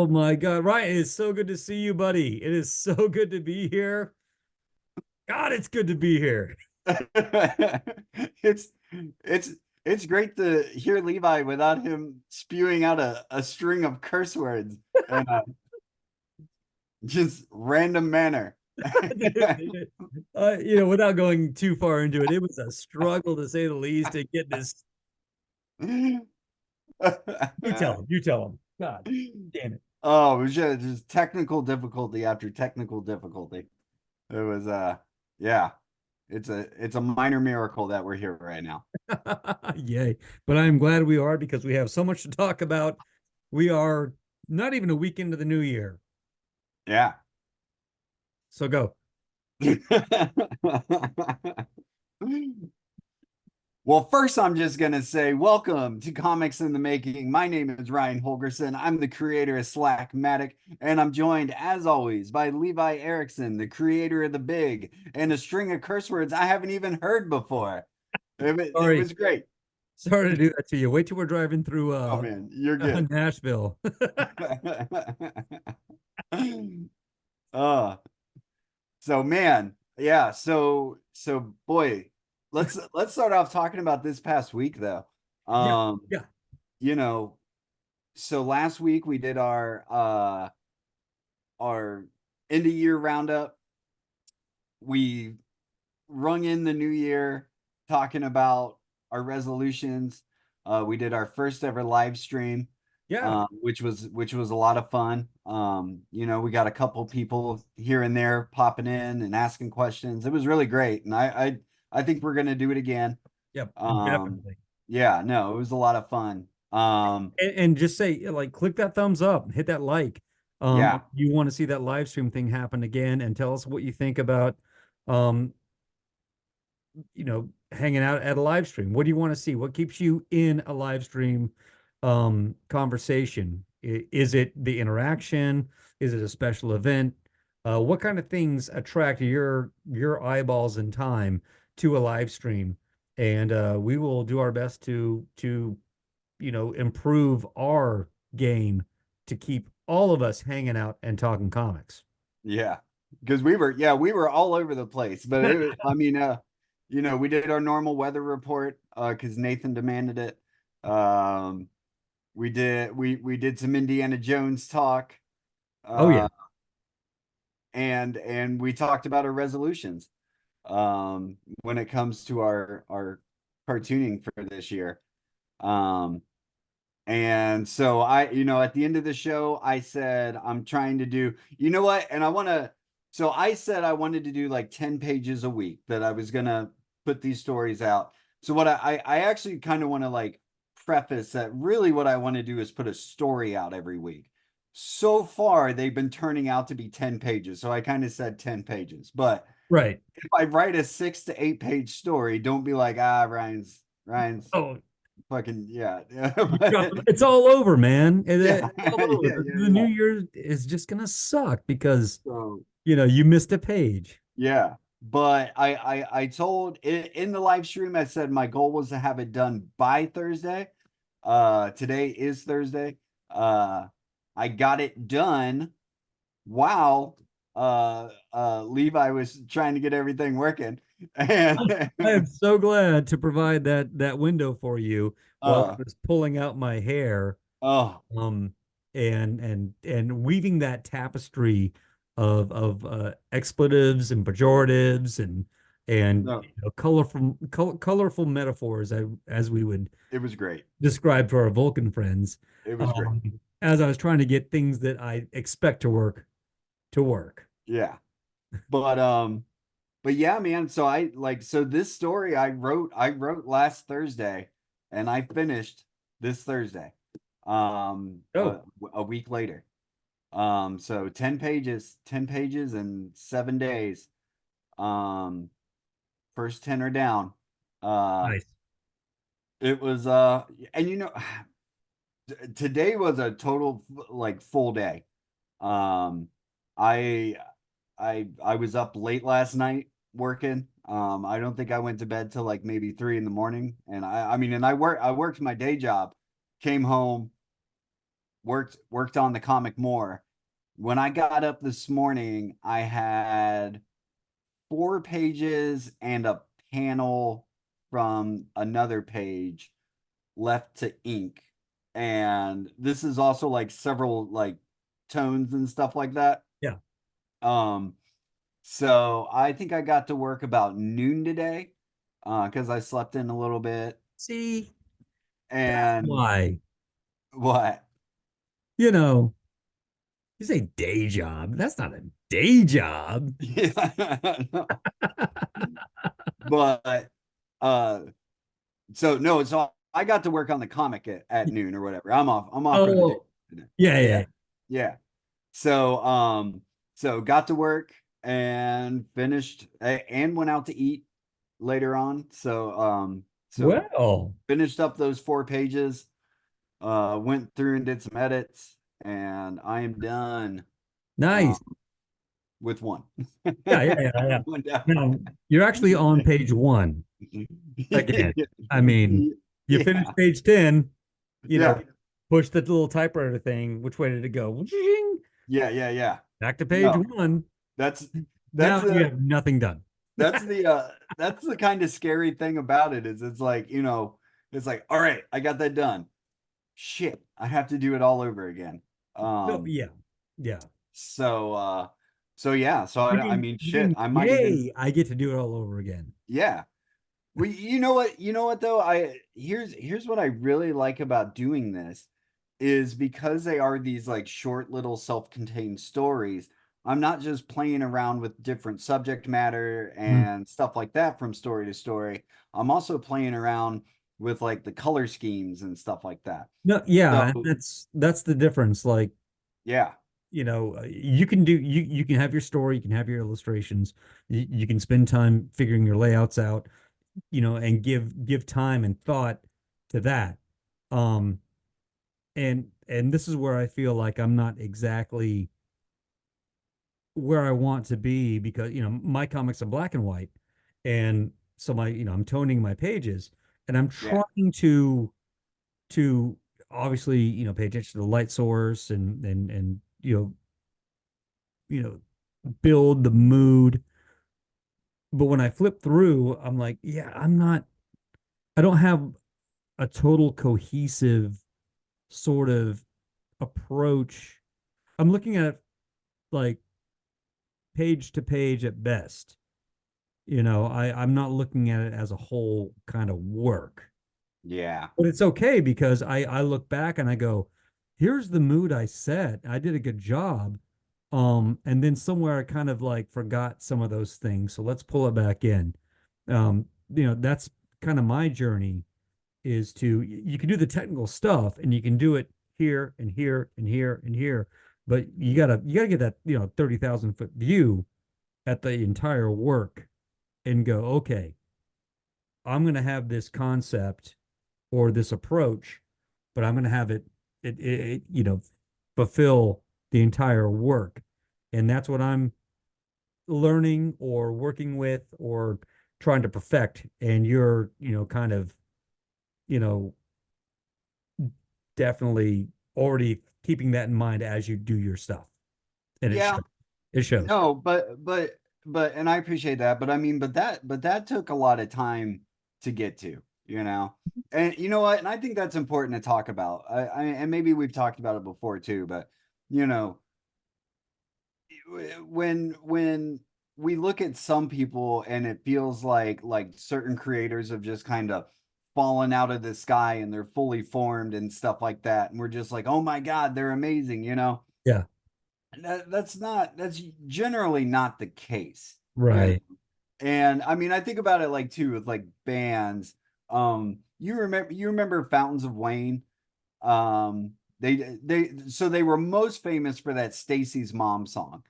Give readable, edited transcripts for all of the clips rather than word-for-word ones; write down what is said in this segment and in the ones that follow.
Oh my God, Ryan, it is so good to see you, buddy. It is so good to be here. God, it's good to be here. It's it's it's great to hear Levi without him spewing out a string of curse words and just random manner. Without going too far into it, it was a struggle to say the least to get this. You tell him. You tell him. God damn it. Oh, it was just technical difficulty after technical difficulty. It was yeah, it's a minor miracle that we're here right now. Yay. But I'm glad we are because we have so much to talk about. We are not even a week into the new year. Yeah. So go. Well, first, I'm just going to say welcome to Comics in the Making. My name is Ryan Holgerson. I'm the creator of Slackmatic, and I'm joined, as always, by Levi Erickson, the creator of The Big, and a string of curse words I haven't even heard before. It Sorry. was great. Sorry to do that to you. Wait till we're driving through Oh, man, you're good. Nashville. uh, so, man, yeah. So, boy, let's start off talking about this past week, though. Yeah. Um, Yeah. you know, so last week we did our end of year roundup. We rung in the new year talking about our resolutions. We did our first ever live stream, Yeah. which was a lot of fun. We got a couple people here and there popping in and asking questions. It was really great, and I think we're gonna do it again. Yep. Um, Definitely. yeah, no, it was a lot of fun. And just say like click that thumbs up, hit that like. Yeah, If you want to see that live stream thing happen again and tell us what you think about um, hanging out at a live stream. What do you want to see? What keeps you in a live stream conversation? Is it the interaction? Is it a special event? What kind of things attract your eyeballs and time to a live stream? And we will do our best to improve our game to keep all of us hanging out and talking comics. yeah, because we were all over the place, but I mean, we did our normal weather report because Nathan demanded it. Um, we did some Indiana Jones talk, Oh yeah. uh, and we talked about our resolutions when it comes to our cartooning for this year. Um, And so at the end of the show, I said, I'm trying to do, you know what? And so I said I wanted to do like 10 pages a week, that I was going to put these stories out. So what I actually kind of want to like preface that really what I want to do is put a story out every week. So far, they've been turning out to be 10 pages. So I kind of said 10 pages. But Right. if I write a 6 to 8 page story, don't be like, Ryan's Oh, fucking, yeah. it's all over, man. Yeah, It's all over. yeah, yeah, The new yeah. year is just gonna suck because So you missed a page. yeah, but I told in the live stream, I said my goal was to have it done by Thursday. Today is Thursday. I got it done while Levi was trying to get everything working, and I am so glad to provide that window for you while I uh was pulling out my hair, oh um, and weaving that tapestry of expletives and pejoratives and no, colorful metaphors as we would it was great. describe to our Vulcan friends, It was great. um, as I was trying to get things that I expect to work. Yeah, but but yeah, man. So this story I wrote last Thursday, and I finished this Thursday. A, Oh, a week later. So 10 pages in 7 days. Um, First 10 are down. Uh, nice. it was and today was a total like full day. Um, I I was up late last night working. I don't think I went to bed till like maybe 3 in the morning. And I worked my day job, came home, worked on the comic more. When I got up this morning, I had 4 pages and a panel from another page left to ink. And this is also like several like tones and stuff like that. Yeah. Um, so I think I got to work about noon today, because I slept in a little bit. See, that's And why, what? you know, you say day job. That's not a day job. Yeah, no. But uh so no, so I got to work on the comic at noon or whatever. I'm off for the day. Oh, yeah, yeah. Yeah. Yeah. So so got to work and finished and went out to eat later on. So Well, finished up those 4 pages, went through and did some edits, and I am done nice. with one. Yeah, yeah, yeah, yeah. One down. Now, you're actually on page one again. I mean, you finished Yeah. page 10, you know, Yeah. push the little typewriter thing. Which way did it go? Zing. Yeah. Yeah. Yeah. Back to page No, one. that's that's Now you the have nothing done. that's the that's the kind of scary thing about it is it's like, it's like, all right, I got that done. Shit, I have to do it all over again. No, Um, yeah, yeah. so so yeah, so I mean You shit, mean, I might even yay, I get to do it all over again. yeah. Well, you know what though? Here's what I really like about doing this is because they are these like short little self-contained stories. I'm not just playing around with different subject matter Mm. and stuff like that from story to story. I'm also playing around with like the color schemes and stuff like that. No, So, yeah, and that's the difference. Like, yeah. you can you can have your story, you can have your illustrations, you can spend time figuring your layouts out, and give time and thought to that. Um, and this is where I feel like I'm not exactly where I want to be because my comics are black and white, and so I'm toning my pages, and I'm Yeah. trying to obviously pay attention to the light source and build the mood. But when I flip through, I'm like, yeah, I don't have a total cohesive sort of approach. I'm looking at like page to page at best. I'm not looking at it as a whole kind of work. Yeah. But it's okay because I look back and I go, here's the mood I set. I did a good job. And then somewhere I kind of like forgot some of those things. So let's pull it back in. That's kind of my journey is you can do the technical stuff and you can do it here and here and here and here, but you gotta get that 30,000 foot view at the entire work and go, okay, I'm gonna have this concept or this approach, but I'm gonna have it fulfill the entire work, and that's what I'm learning or working with or trying to perfect. And you're kind of you know definitely already keeping that in mind as you do your stuff. And Yeah. it shows. No, but and I appreciate that, but I mean, but that took a lot of time to get to, you know. And you know what? And I think that's important to talk about. And maybe we've talked about it before too, but you know, when we look at some people and it feels like certain creators have just kind of fallen out of the sky and they're fully formed and stuff like that, and we're just like, oh my God, they're amazing, you know. Yeah. That's generally not the case, you know. Right. And I mean, I think about it like too with like bands. You remember Fountains of Wayne? They were most famous for that Stacy's Mom song.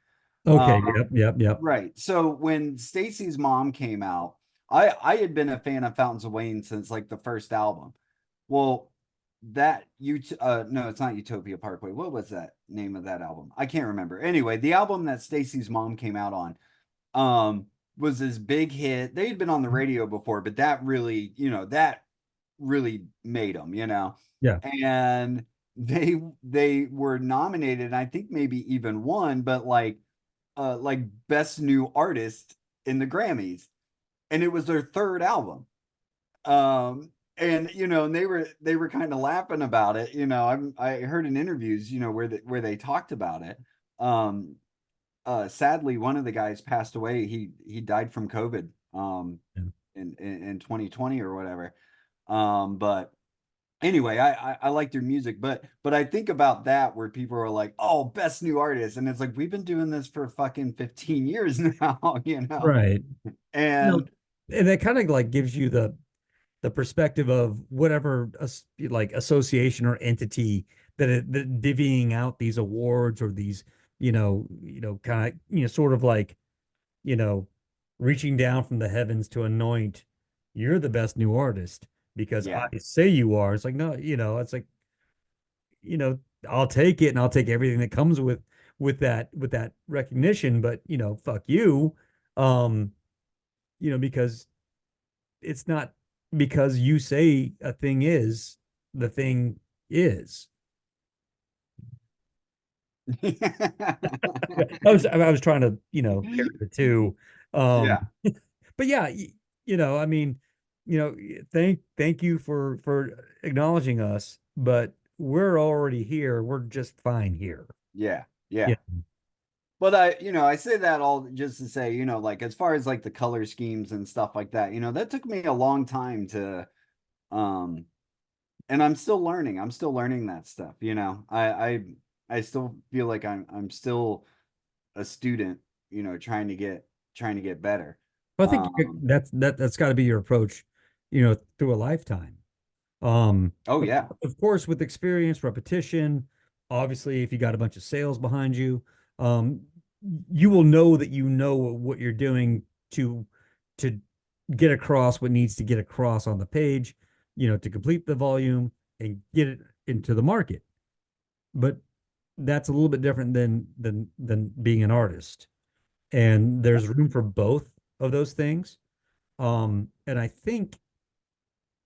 Okay. Um, Yep. Yep. Yep. right. So when Stacy's Mom came out, I had been a fan of Fountains of Wayne since like the first album. Well, that you no, it's not Utopia Parkway. What was that name of that album? I can't remember. Anyway, the album that Stacy's Mom came out on was this big hit. They had been on the radio before, but that really made them, Yeah. And they were nominated, and I think maybe even won, but like best new artist in the Grammys, and it was their third album. And and they were kind of laughing about it. I heard in interviews, where they talked about it. Um, Sadly, one of the guys passed away. He died from COVID Yeah. in 2020 or whatever. But anyway, I like their music, but I think about that where people are like, "Oh, best new artist," and it's like we've been doing this for fucking 15 years now, Right. No, and and that kind of like gives you the perspective of whatever like association or entity that divvying out these awards or these, kind of, sort of like, you know, reaching down from the heavens to anoint you're the best new artist because I yeah, say you are. It's like, no, it's like, I'll take it and I'll take everything that comes with that recognition, but fuck you. Um, because it's not because you say a thing is the thing is. I was trying to, carry the two. Um, yeah, but yeah, I mean, thank you for acknowledging us, but we're already here. We're just fine here. yeah, Yeah. yeah. But I say that all just to say, like as far as like the color schemes and stuff like that, that took me a long time to, um, and I'm still learning. I'm still learning that stuff. I still feel like I'm still a student, trying to get better. I think Um, that's got to be your approach, through a lifetime. oh Of, yeah, of course, with experience, repetition, obviously, if you got a bunch of sales behind you, um, you will know that you know what you're doing to to get across what needs to get across on the page, to complete the volume and get it into the market. But that's a little bit different than being an artist. And there's room for both of those things. And I think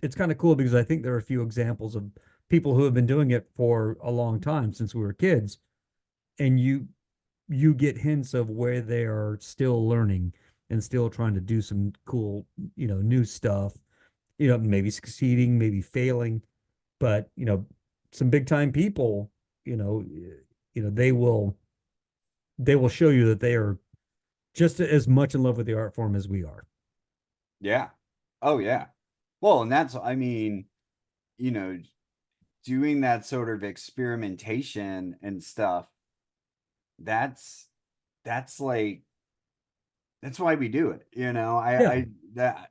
it's kind of cool because I think there are a few examples of people who have been doing it for a long time since we were kids, and you get hints of where they are still learning and still trying to do some cool, new stuff, maybe succeeding, maybe failing, but some big time people, you know, they will show you that they are just as much in love with the art form as we are. yeah, oh yeah. Well, and that's, I mean, you know, doing that sort of experimentation and stuff, that's that's like that's why we do it. Yeah. I that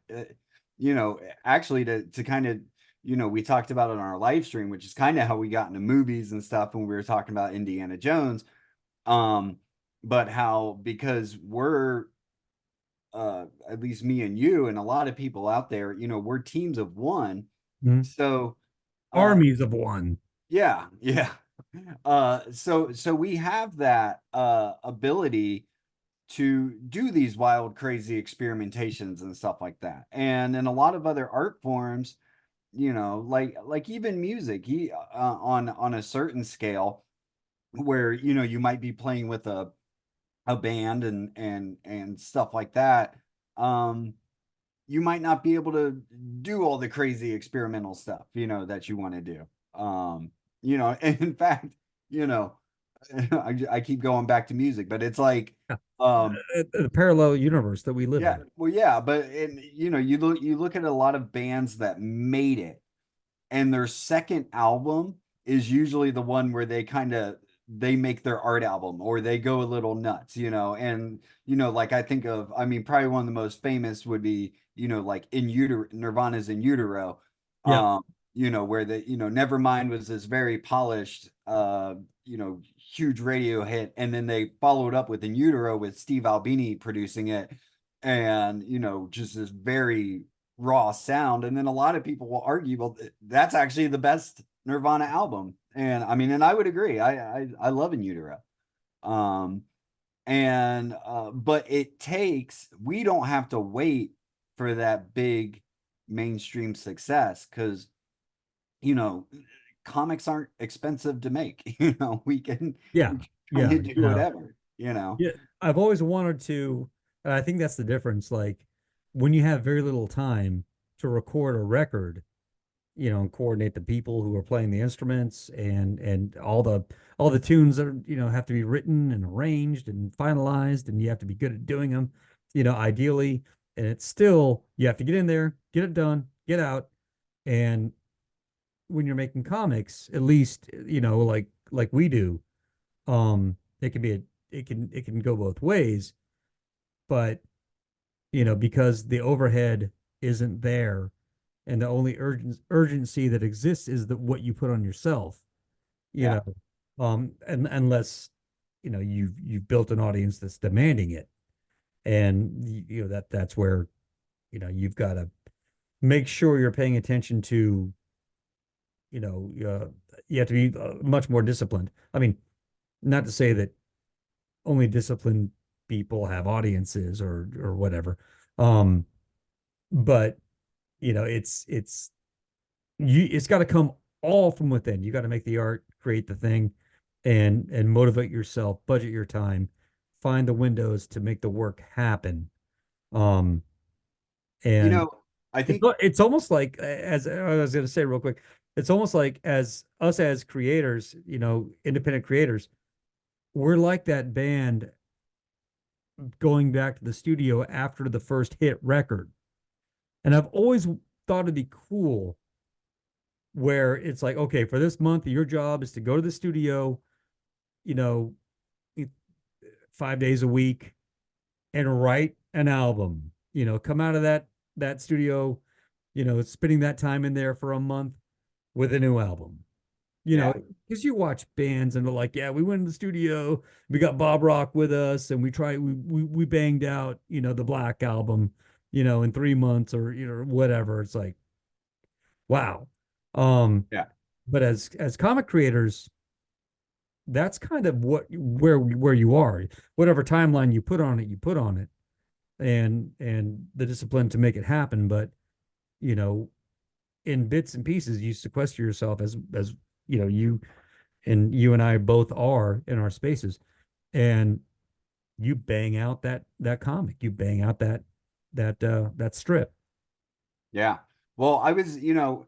actually to kind of we talked about it on our live stream, which is kind of how we got into movies and stuff when we were talking about Indiana Jones. Um, but how because we're at least me and you and a lot of people out there, we're teams of one. Mhm. So uh Armies of one. yeah, yeah. So we have that ability to do these wild, crazy experimentations and stuff like that. And in a lot of other art forms, like even music, on a certain scale, where you might be playing with a band and stuff like that. Um, you might not be able to do all the crazy experimental stuff, that you want to do. And in fact, you know, I keep going back to music, but it's like, Yeah. um, The parallel universe that we live yeah, in. well, yeah, but you look at a lot of bands that made it, and their second album is usually the one where they make their art album or they go a little nuts, and like I mean, probably one of the most famous would be, like In Utero, Nirvana's In Utero, Yeah. um, where Nevermind was this very polished, huge radio hit, and then they followed up with In Utero with Steve Albini producing it, and just this very raw sound. And then a lot of people will argue, well, that's actually the best Nirvana album. And I mean, and I would agree. I love In Utero. Um, and but we don't have to wait for that big mainstream success, because you know comics aren't expensive to make. Yeah. we can kind Yeah. of do whatever, Yeah. I've always wanted to, and I think that's the difference. Like when you have very little time to record a record, and coordinate the people who are playing the instruments and all the tunes that are, have to be written and arranged and finalized, and you have to be good at doing them, ideally. And it's still you have to get in there, get it done, get out. And when you're making comics, at least, like we do, it can be it can go both ways, but because the overhead isn't there and the only urgency that exists is that what you put on yourself, you Yeah. know, and unless you've built an audience that's demanding it, and that's where you've got to make sure you're paying attention to, you have to be much more disciplined. I mean, not to say that only disciplined people have audiences or whatever, um, but it's got to come all from within. You got to make the art, create the thing, and motivate yourself, budget your time, find the windows to make the work happen. Um, You and know, I it's think, it's almost like, as I was going to say real quick, it's almost like as us as creators, independent creators, we're like that band going back to the studio after the first hit record. And I've always thought it'd be cool where it's like, okay, for this month, your job is to go to the studio, you know, 5 days a week and write an album. Come out of that studio, spending that time in there for a month with a new album. You know, yeah, because you watch bands and they're like, yeah, we went to the studio, we got Bob Rock with us, and we banged out, the Black album, in 3 months or whatever. It's like, wow. Um, yeah, but as comic creators, that's kind of where you are. Whatever timeline you put on it, you put on it, and the discipline to make it happen. But you know, in bits and pieces, you sequester yourself as you and I both are in our spaces, and you bang out that comic, you bang out that strip. yeah. Well, I was, you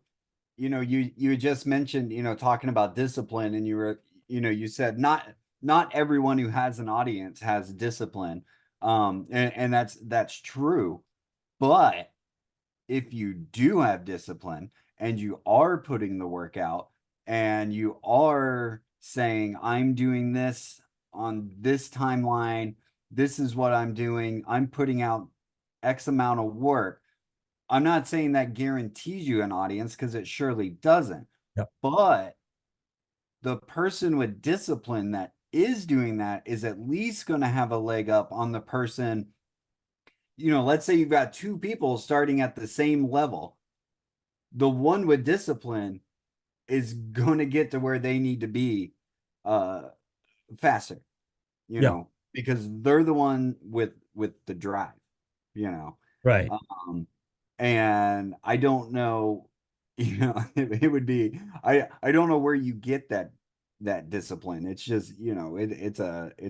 had just mentioned, talking about discipline, and you said not everyone who has an audience has discipline. And that's true. But if you do have discipline and you are putting the work out and you are saying, I'm doing this on this timeline, this is what I'm doing, I'm putting out X amount of work. I'm not saying that guarantees you an audience because it surely doesn't. Yep. But the person with discipline that is doing that is at least going to have a leg up on the person. Let's say you've got two people starting at the same level. The one with discipline is going to get to where they need to be uh faster, Yeah. because they're the one with the drive, you know. Right. Um and I don't know, it would be, I don't know where you get that discipline. It's just, it's a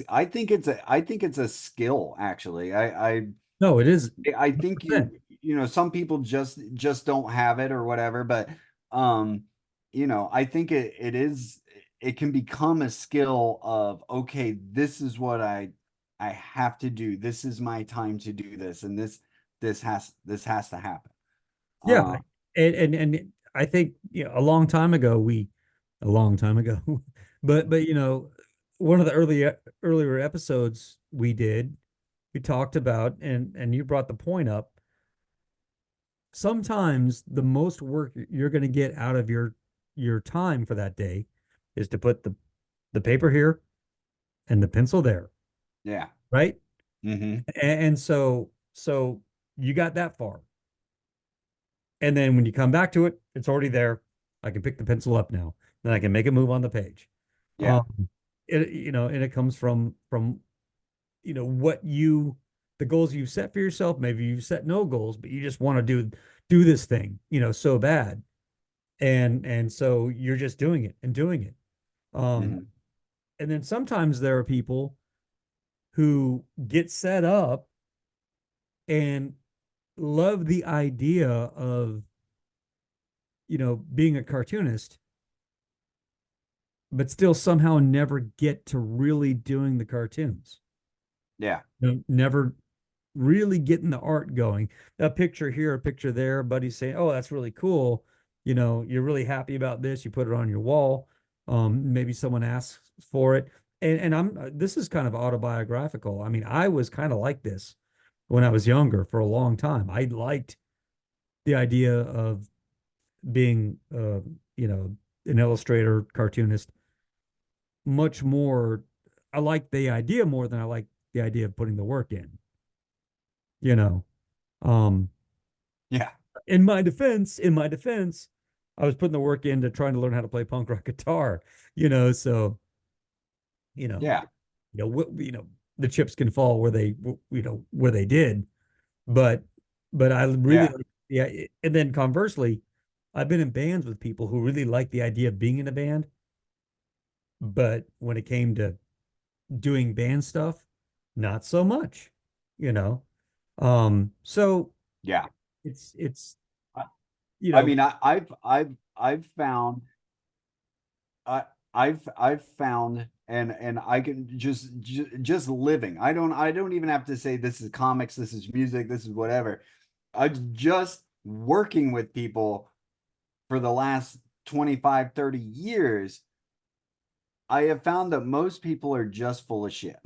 I think it's a skill, actually. No, it is I think 100%. some people just don't have it or whatever, but um, I think it can become a skill of, okay, this is what I have to do. This is my time to do this, and this has to happen. Yeah. Uh, And I think, a long time ago, but one of the earlier episodes we talked about, and you brought the point up. Sometimes the most work you're going to get out of your time for that day is to put the paper here and the pencil there, yeah. right? Mm-hmm. And so you got that far. And then when you come back to it, it's already there. I can pick the pencil up now. Then I can make it move on the page. Yeah. And it comes from what the goals you've set for yourself. Maybe you've set no goals, but you just want to do do this thing, so bad. And so you're just doing it and doing it. Um, Mhm. and then sometimes there are people who get set up and love the idea of, being a cartoonist, but still somehow never get to really doing the cartoons. Yeah. Never really getting the art going. A picture here, a picture there, buddy's saying, "Oh, that's really cool. You're really happy about this. You put it on your wall. Maybe someone asks for it." And this is kind of autobiographical. I mean, I was kind of like this when I was younger for a long time. I liked the idea of being, an illustrator, cartoonist much more. I like the idea more than I like the idea of putting the work in, you know. Um, Yeah. in my defense, I was putting the work into trying to learn how to play punk rock guitar, so, you know, Yeah. the chips can fall where they did, but I really Yeah. like, yeah. And then conversely, I've been in bands with people who really like the idea of being in a band, but when it came to doing band stuff, not so much, you know. So Yeah. it's I, you I know mean, I've found I I've found and I can just living. I don't even have to say this is comics, this is music, this is whatever. I just working with people for the last 25, 30 years. I have found that most people are just full of shit.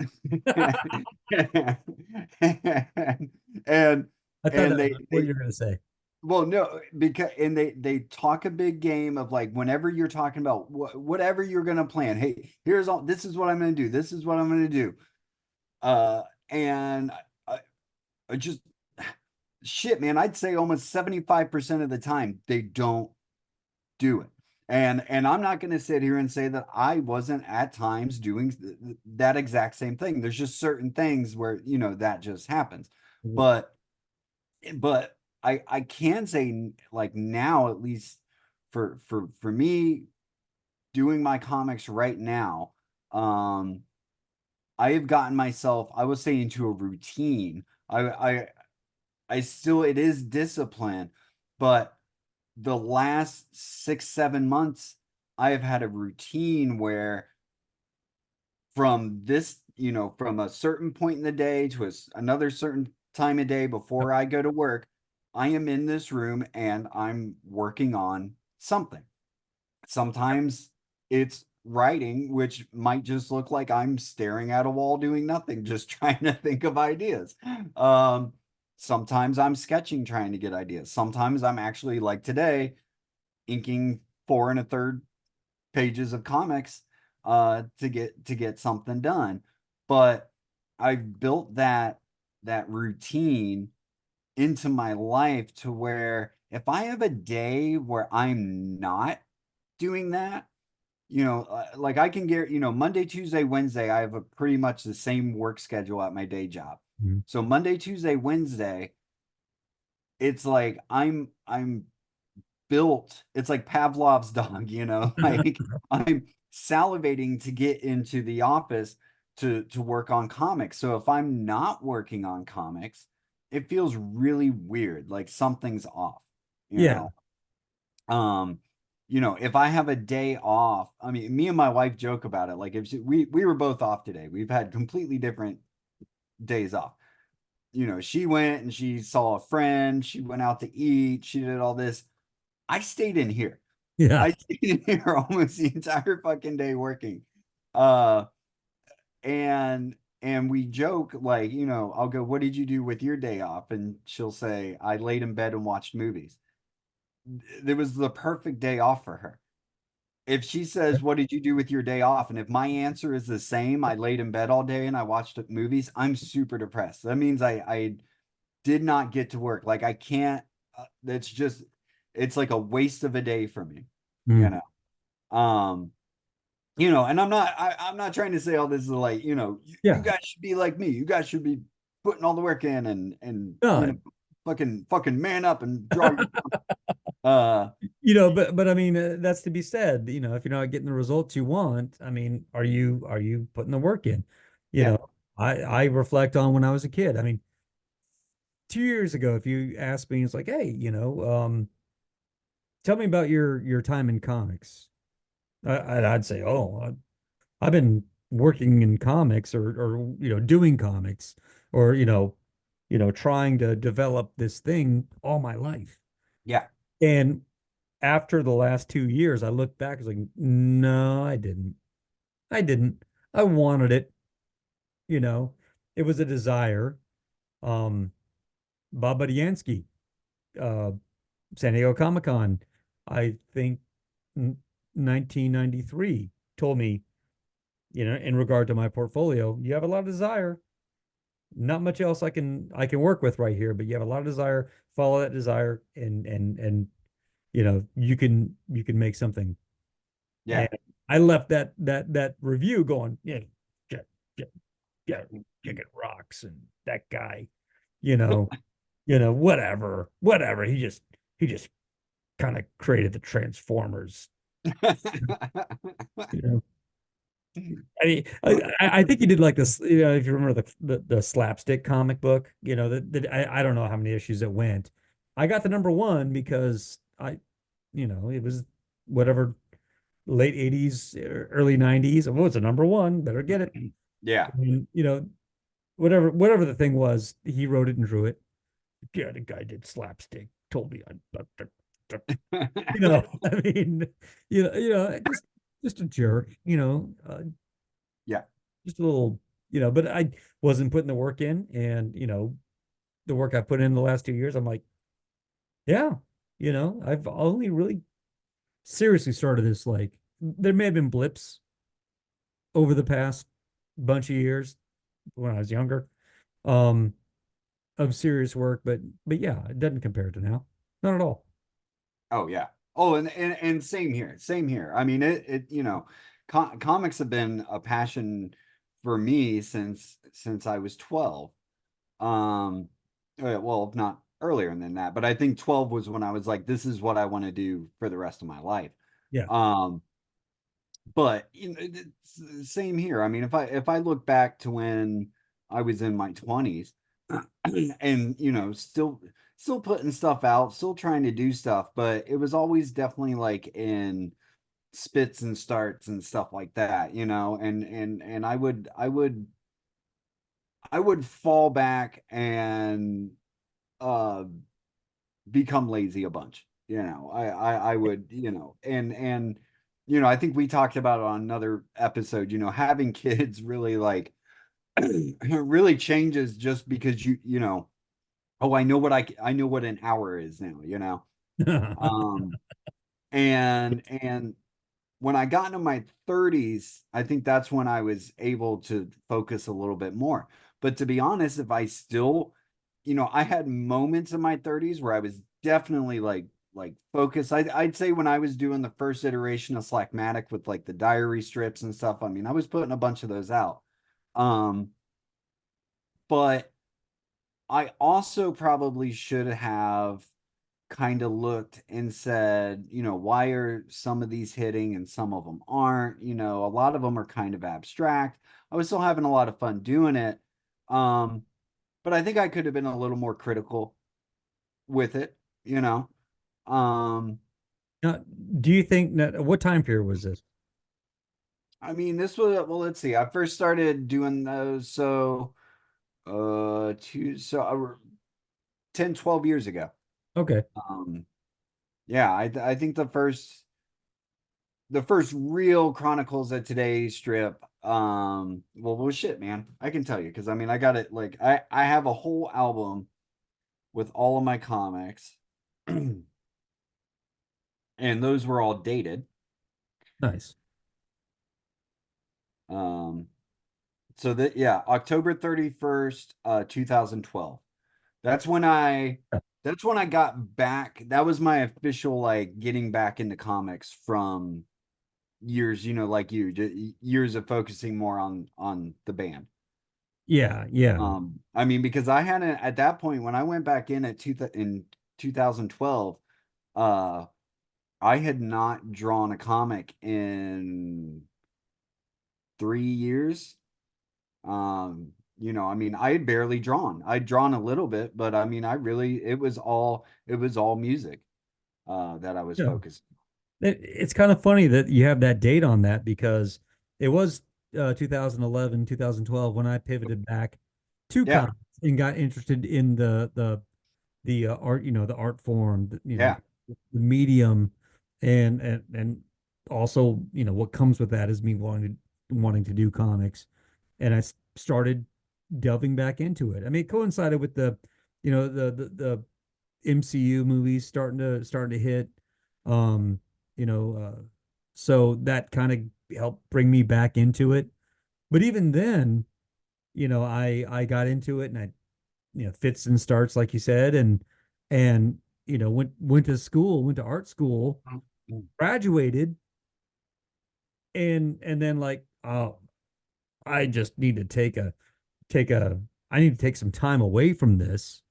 and I thought and that was they what they you're gonna say. well, no, because and they talk a big game of like whenever you're talking about whatever you're gonna plan. Hey, here's all. This is what I'm gonna do. This is what I'm gonna do. And I just shit, man. I'd say almost 75% of the time they don't do it. And I'm not gonna sit here and say that I wasn't at times doing that exact same thing. There's just certain things where that just happens, but I can say like now at least for me doing my comics right now, I have gotten myself, I would say, into a routine. I still, it is discipline, but the last 6 7 months I have had a routine where from this, from a certain point in the day to another certain time of day before I go to work, I am in this room and I'm working on something. Sometimes it's writing, which might just look like I'm staring at a wall doing nothing, just trying to think of ideas. Um, Sometimes I'm sketching, trying to get ideas. Sometimes I'm actually like today, inking 4 1/3 pages of comics to get something done. But I've built that routine into my life to where if I have a day where I'm not doing that, like I can get, Monday, Tuesday, Wednesday, I have a pretty much the same work schedule at my day job. Mhm. So Monday, Tuesday, Wednesday, it's like I'm built. It's like Pavlov's dog, like I'm salivating to get into the office to work on comics. So if I'm not working on comics, it feels really weird, like something's off, you Yeah. know. Um, if I have a day off, I mean, me and my wife joke about it. Like if we were both off today, we've had completely different days off. She went and she saw a friend, she went out to eat, she did all this. I stayed in here. Yeah. I stayed in here almost the entire fucking day working. Uh, and we joke like, I'll go, "What did you do with your day off?" And she'll say, "I laid in bed and watched movies." It was the perfect day off for her. If she says, "What did you do with your day off?" And if my answer is the same, I laid in bed all day and I watched movies, I'm super depressed. That means I did not get to work. Like I can't, it's just, it's like a waste of a day for me, you Mm. know? Um, and I'm not trying to say all this is like, you Yeah. guys should be like me. You guys should be putting all the work in and No, fucking man up and draw your uh But I mean, that's to be said. If you're not getting the results you want, I mean, are you putting the work in? You yeah, know, I reflect on when I was a kid. I mean, 2 years ago, if you asked me, it's like, hey, tell me about your time in comics. I'd say, oh, I've been working in comics or doing comics or trying to develop this thing all my life. yeah. And after the last 2 years, I look back, I was like, no, I didn't. I didn't. I wanted it, you know. It was a desire. Um, Bob Budiansky, uh, San Diego Comic-Con, I think 1993, told me, in regard to my portfolio, you have a lot of desire. Not much else I can work with right here, but you have a lot of desire. Follow that desire, and you can make something. Yeah. And I left that review going, yeah, yeah, yeah, yeah, kicking rocks, and that guy, you know, whatever. He just kind of created the Transformers. You know, I mean, I think he did like this. If you remember the slapstick comic book, I don't know how many issues it went. I got the number one because it was whatever late 80s, early 90s. Oh, it's a number one. Better get it. Yeah. And, whatever the thing was, he wrote it and drew it. Yeah, the guy did slapstick. Told me I mean, just a jerk, Yeah. just a little, but I wasn't putting the work in. And, the work I put in the last 2 years, I'm like, yeah, I've only really seriously started this. Like, there may have been blips over the past bunch of years when I was younger, um, of serious work, but yeah, it doesn't compare to now. Not at all. Oh yeah. Oh, and same here. Same here. I mean, comics have been a passion for me since I was 12. Um, well, if not earlier than that, but I think 12 was when I was like, this is what I want to do for the rest of my life. Yeah. Um, but it's same here. I mean, if I look back to when I was in my 20s and still putting stuff out, still trying to do stuff, but it was always definitely like in spits and starts and stuff like that, and I would fall back and uh become lazy a bunch. I would, I think we talked about it on another episode, having kids really like really changes just because oh, I know what an hour is now. Um and when I got into my 30s, I think that's when I was able to focus a little bit more. But to be honest, if I still, I had moments in my 30s where I was definitely like focused. I'd say when I was doing the first iteration of Slackmatic with like the diary strips and stuff, I mean, I was putting a bunch of those out. Um, but I also probably should have kind of looked and said, why are some of these hitting and some of them aren't? A lot of them are kind of abstract. I was still having a lot of fun doing it. Um, but I think I could have been a little more critical with it. Um, Now, do you think that what time period was this? I mean, this was, well, let's see. I first started doing those two so 10, 12 years ago. Okay. Um, yeah, I think the first real Chronicles of Today strip, well shit, man, I can tell you because I mean I got it, like I have a whole album with all of my comics and those were all dated. Nice. um so that, yeah, October 31st, 2012. That's when I got back. That was my official like getting back into comics from years, like years of focusing more on the band. Yeah, yeah. I mean, because I hadn't at that point when I went back in in 2012, uh, I had not drawn a comic in 3 years. I mean, I had barely drawn. I'd drawn a little bit, but I mean, I really it was all music that I was Yeah. focused. It's kind of funny that you have that date on that because it was 2011, 2012 when I pivoted back to Yeah, comics and got interested in the art, the art form, yeah. the medium, and also, what comes with that is me wanting to do comics, and started delving back into it. I mean, it coincided with the MCU movies starting to hit, um, you know, so that kind of helped bring me back into it. But even then, I got into it, and I fits and starts like you said, and went to school, went to art school, graduated, and then like, oh, I just need to take a I need to take some time away from this,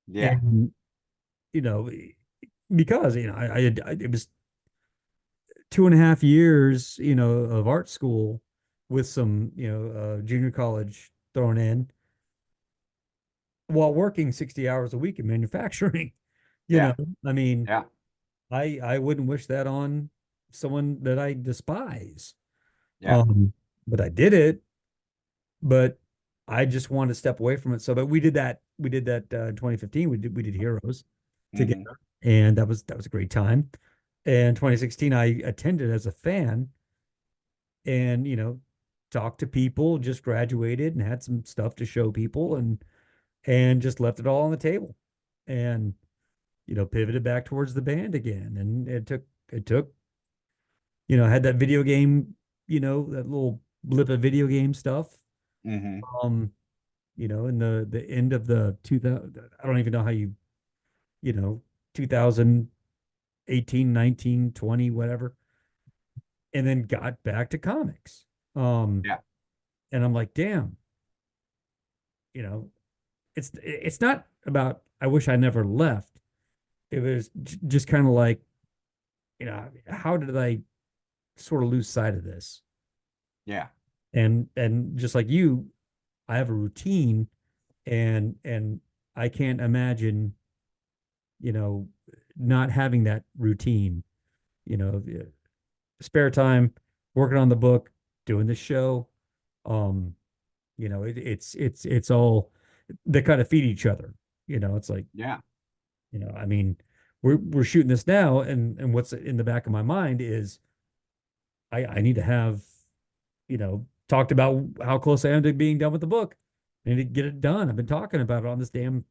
Yeah. and you know because it was 2.5 years of art school with some junior college thrown in while working 60 hours a week in manufacturing. you know Yeah. I mean, Yeah. I wouldn't wish that on someone that I despise. Yeah. Um, but I did it, but I just wanted to step away from it. So, but we did that in 2015. We did Heroes Hmm. together, and that was a great time. And 2016, I attended as a fan, and talked to people, just graduated and had some stuff to show people, and just left it all on the table, and pivoted back towards the band again. And it took I had that video game, that little blip of video game stuff. Hmm. Um, in the end of the 2000, I don't even know how you know, 2018, 19, 20, whatever, and then got back to comics. Um, Yeah. and I'm like, damn, you know, it's not about I wish I never left. It was just kind of like, how did I sort of lose sight of this? Yeah. And just like you, I have a routine, and I can't imagine, you know, not having that routine, the spare time, working on the book, doing the show. Um, it's all they kind of feed each other. It's like, Yeah. I mean, we're shooting this now, and what's in the back of my mind is I need to have, talked about how close I am to being done with the book. I need to get it done. I've been talking about it on this damn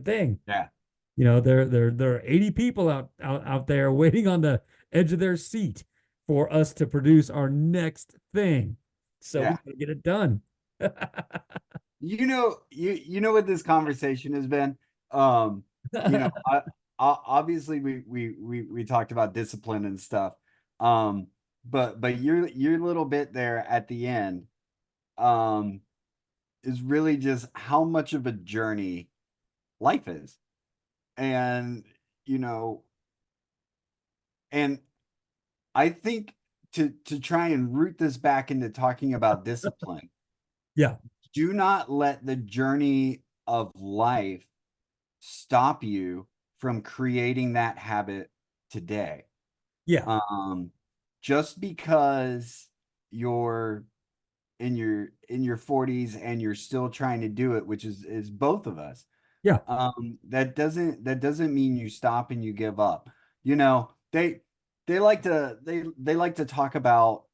thing. Yeah. There are 80 people out there waiting on the edge of their seat for us to produce our next thing. So we Yeah. gotta get it done. You know what this conversation has been. Um, obviously we talked about discipline and stuff. Um, but your little bit there at the end, um, is really just how much of a journey life is. And you know, and I think to try and root this back into talking about discipline, Yeah, do not let the journey of life stop you from creating that habit today. yeah, Um, just because you're in your 40s and you're still trying to do it, which is both of us, yeah. that doesn't mean you stop and you give up. You know, they like to talk about,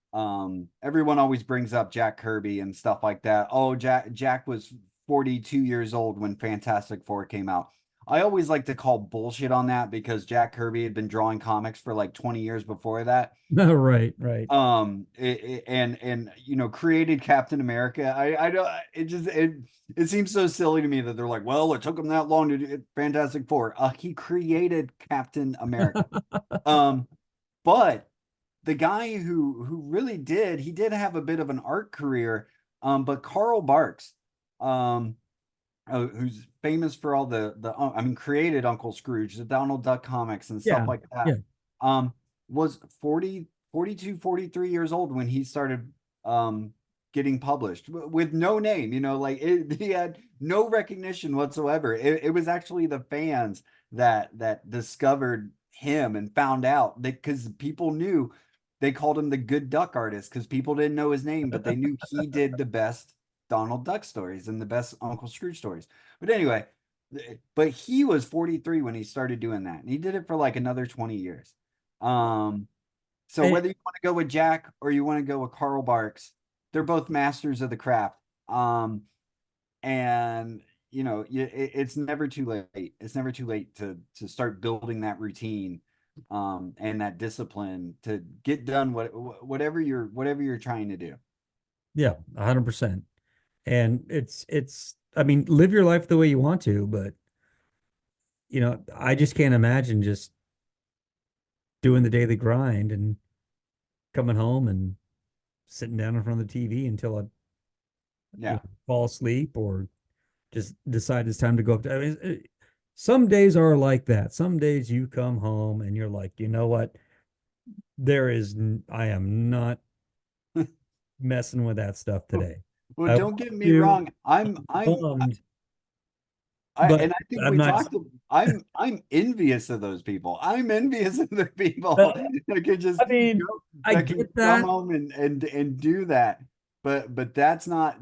everyone always brings up Jack Kirby and stuff like that. Oh, Jack was 42 years old when Fantastic Four came out. I always like to call bullshit on that because Jack Kirby had been drawing comics for like 20 years before that. No, right, right. And created Captain America. I don't, it seems so silly to me that they're like, well, it took him that long to do Fantastic Four. He created Captain America. um but the guy who really did, he did have a bit of an art career. But Carl Barks, who's famous for all I mean, created Uncle Scrooge, the Donald Duck comics and stuff Yeah. like that. Yeah. Um, was 42, 43 years old when he started getting published with no name, like he had no recognition whatsoever. It was actually the fans that discovered him and found out that because people knew they called him the good duck artist because people didn't know his name, but they knew he did the best Donald Duck stories and the best Uncle Scrooge stories. But anyway, but he was 43 when he started doing that, and he did it for like another 20 years. Um, so And, whether you want to go with Jack or you want to go with Carl Barks, they're both masters of the craft. And it's never too late. It's never too late to start building that routine, and that discipline to get done whatever you're trying to do. yeah, 100%. And I mean, live your life the way you want to, but I just can't imagine just doing the daily grind and coming home and sitting down in front of the TV until I, Yeah. fall asleep or just decide it's time to go up to, I mean, some days are like that. Some days you come home and you're like, you know what? I am not messing with that stuff today. Well, I don't want get me to, wrong. I'm bummed, I but and I think I'm we not. talked. I'm envious of those people. I'm envious of the people uh, that could just I mean, go I that can get come that. home and do that. But that's not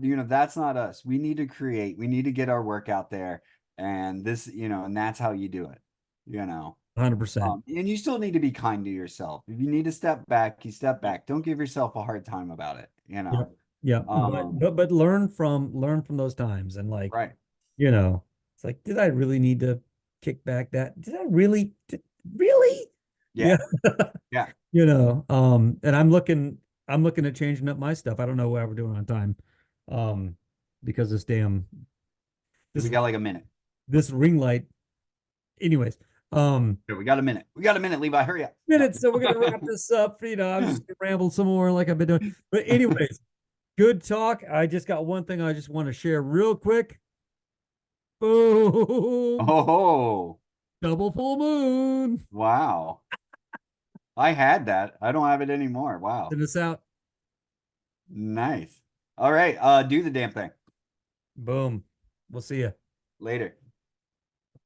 us. We need to create. We need to get our work out there, and and that's how you do it. You know. 100%. And you still need to be kind to yourself. If you need to step back, you step back. Don't give yourself a hard time about it. Yep. Yeah. But learn from those times and like, Right. it's like, did I really need to kick back that? Really? Yeah. Yeah. Yeah. And I'm looking at changing up my stuff. I don't know what we're doing on time. Um, because We this got like a minute. this ring light. Anyways, um, Here, we got a minute. We got a minute, Levi. Hurry up. No. minutes. So we're gonna wrap this up. I'm just gonna ramble some more like I've been doing. But anyways, good talk. I just got one thing I just want to share real quick. Boom. Oh, Double full moon. wow. I had that. I don't have it anymore. Wow. Send us out. Nice. All right. Do the damn thing. Boom. We'll see you. Later.